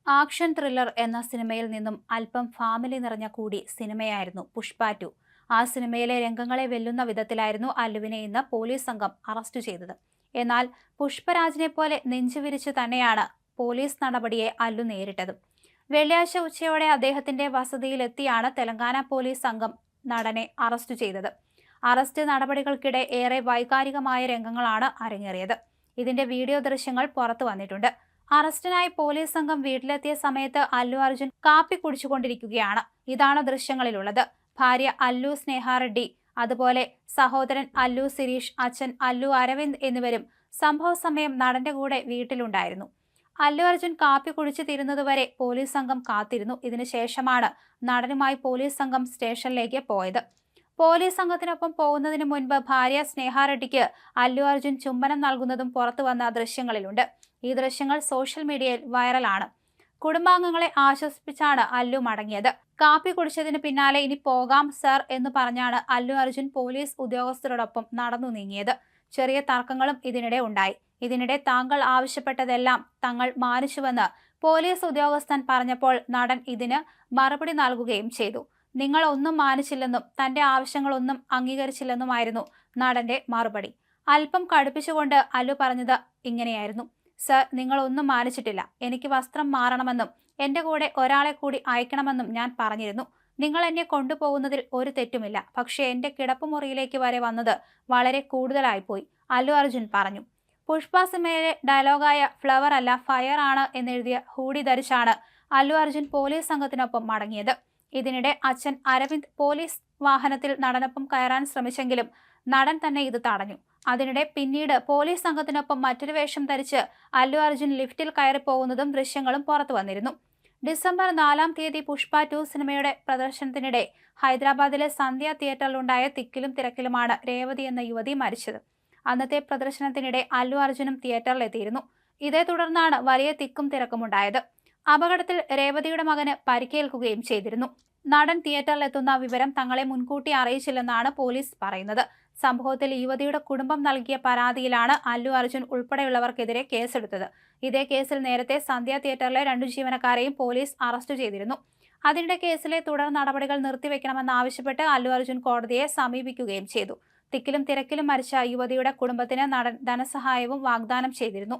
Action thriller എന്ന സിനിമയിൽ നിന്നും അല്പം ഫാമിലി നിറഞ്ഞ കൂടി സിനിമയായിരുന്നു പുഷ്പ 2. ആ സിനിമയിലെ രംഗങ്ങളെ വെല്ലുന്ന വിധത്തിലായിരുന്നു അല്ലുവിനെ ഇന്ന് പോലീസ് സംഘം അറസ്റ്റ് ചെയ്തത്. എന്നാൽ പുഷ്പരാജിനെ പോലെ നെഞ്ചുവിരിച്ചു തന്നെയാണ് പോലീസ് നടപടിയെ അല്ലു നേരിട്ടത്. വെള്ളിയാഴ്ച ഉച്ചയോടെ അദ്ദേഹത്തിന്റെ വസതിയിലെത്തിയാണ് തെലങ്കാന പോലീസ് സംഘം നടനെ അറസ്റ്റ് ചെയ്തത്. അറസ്റ്റ് നടപടികൾക്കിടെ ഏറെ വൈകാരികമായ രംഗങ്ങളാണ് അരങ്ങേറിയത്. ഇതിന്റെ വീഡിയോ ദൃശ്യങ്ങൾ പുറത്തു വന്നിട്ടുണ്ട്. അറസ്റ്റിനായി പോലീസ് സംഘം വീട്ടിലെത്തിയ സമയത്ത് അല്ലു അർജുൻ കാപ്പി കുടിച്ചുകൊണ്ടിരിക്കുകയാണ്. ഇതാണ് ദൃശ്യങ്ങളിലുള്ളത്. ഭാര്യ അല്ലു സ്നേഹ റെഡ്ഡി, അതുപോലെ സഹോദരൻ അല്ലു സിരീഷ്, അച്ഛൻ അല്ലു അരവിന്ദ് എന്നിവരും സംഭവ സമയം നടന്റെ കൂടെ വീട്ടിലുണ്ടായിരുന്നു. അല്ലു അർജുൻ കാപ്പി കുടിച്ചു തീരുന്നതുവരെ പോലീസ് സംഘം കാത്തിരുന്നു. ഇതിനുശേഷമാണ് നടനുമായി പോലീസ് സംഘം സ്റ്റേഷനിലേക്ക് പോയത്. പോലീസ് സംഘത്തിനൊപ്പം പോകുന്നതിന് മുൻപ് ഭാര്യ സ്നേഹ റെഡ്ഡിക്ക് അല്ലു അർജുൻ ചുംബനം നൽകുന്നതും പുറത്തു വന്ന ദൃശ്യങ്ങളിലുണ്ട്. ഈ ദൃശ്യങ്ങൾ സോഷ്യൽ മീഡിയയിൽ വൈറലാണ്. കുടുംബാംഗങ്ങളെ ആശ്വസിപ്പിച്ചാണ് അല്ലു മടങ്ങിയത്. കാപ്പി കുടിച്ചതിന് പിന്നാലെ ഇനി പോകാം സർ എന്ന് പറഞ്ഞാണ് അല്ലു അർജുൻ പോലീസ് ഉദ്യോഗസ്ഥരോടൊപ്പം നടന്നു നീങ്ങിയത്. ചെറിയ തർക്കങ്ങളും ഇതിനിടെ ഉണ്ടായി. ഇതിനിടെ താങ്കൾ ആവശ്യപ്പെട്ടതെല്ലാം തങ്ങൾ മാനിച്ചുവെന്ന് പോലീസ് ഉദ്യോഗസ്ഥൻ പറഞ്ഞപ്പോൾ നടൻ ഇതിന് മറുപടി നൽകുകയും ചെയ്തു. നിങ്ങൾ ഒന്നും മാനിച്ചില്ലെന്നും തന്റെ ആവശ്യങ്ങളൊന്നും അംഗീകരിച്ചില്ലെന്നുമായിരുന്നു നടന്റെ മറുപടി. അല്പം കടുപ്പിച്ചുകൊണ്ട് അല്ലു പറഞ്ഞത് ഇങ്ങനെയായിരുന്നു: സർ, നിങ്ങൾ ഒന്നും മാനിച്ചിട്ടില്ല. എനിക്ക് വസ്ത്രം മാറണമെന്നും എന്റെ കൂടെ ഒരാളെ കൂടി അയക്കണമെന്നും ഞാൻ പറഞ്ഞിരുന്നു. നിങ്ങൾ എന്നെ കൊണ്ടുപോകുന്നതിൽ ഒരു തെറ്റുമില്ല. പക്ഷേ എന്റെ കിടപ്പുമുറിയിലേക്ക് വരെ വന്നത് വളരെ കൂടുതലായിപ്പോയി, അല്ലു അർജുൻ പറഞ്ഞു. പുഷ്പ സിനിമയിലെ ഡയലോഗായ ഫ്ലവർ അല്ല ഫയർ ആണ് എന്നെഴുതിയ ഹൂഡി ധരിച്ചാണ് അല്ലു അർജുൻ പോലീസ് സംഘത്തിനൊപ്പം മടങ്ങിയത്. ഇതിനിടെ അച്ഛൻ അരവിന്ദ് പോലീസ് വാഹനത്തിൽ നടനൊപ്പം കയറാൻ ശ്രമിച്ചെങ്കിലും നടൻ തന്നെ ഇത് തടഞ്ഞു. അതിനിടെ പിന്നീട് പോലീസ് സംഘത്തിനൊപ്പം മറ്റൊരു വേഷം ധരിച്ച് അല്ലു അർജുൻ ലിഫ്റ്റിൽ കയറി പോകുന്നതും ദൃശ്യങ്ങളും പുറത്തു വന്നിരുന്നു. ഡിസംബർ 4-ാം തീയതി പുഷ്പ 2 സിനിമയുടെ പ്രദർശനത്തിനിടെ ഹൈദരാബാദിലെ സന്ധ്യ തിയേറ്ററിലുണ്ടായ തിക്കിലും തിരക്കിലുമാണ് രേവതി എന്ന യുവതി മരിച്ചത്. അന്നത്തെ പ്രദർശനത്തിനിടെ അല്ലു അർജുനും തിയേറ്ററിലെത്തിയിരുന്നു. ഇതേ തുടർന്നാണ് വലിയ തിക്കും തിരക്കുമുണ്ടായത്. അപകടത്തിൽ രേവതിയുടെ മകന് പരിക്കേൽക്കുകയും ചെയ്തിരുന്നു. നടൻ തിയേറ്ററിലെത്തുന്ന വിവരം തങ്ങളെ മുൻകൂട്ടി അറിയിച്ചില്ലെന്നാണ് പോലീസ് പറയുന്നത്. സംഭവത്തിൽ യുവതിയുടെ കുടുംബം നൽകിയ പരാതിയിലാണ് അല്ലു അർജുൻ ഉൾപ്പെടെയുള്ളവർക്കെതിരെ കേസെടുത്തത്. ഇതേ കേസിൽ നേരത്തെ സന്ധ്യ തിയേറ്ററിലെ 2 ജീവനക്കാരെയും പോലീസ് അറസ്റ്റ് ചെയ്തിരുന്നു. അതിനിടെ കേസിലെ തുടർ നടപടികൾ നിർത്തിവെക്കണമെന്നാവശ്യപ്പെട്ട് അല്ലു അർജുൻ കോടതിയെ സമീപിക്കുകയും ചെയ്തു. തിക്കിലും തിരക്കിലും മരിച്ച യുവതിയുടെ കുടുംബത്തിന് നടൻ ധനസഹായവും വാഗ്ദാനം ചെയ്തിരുന്നു.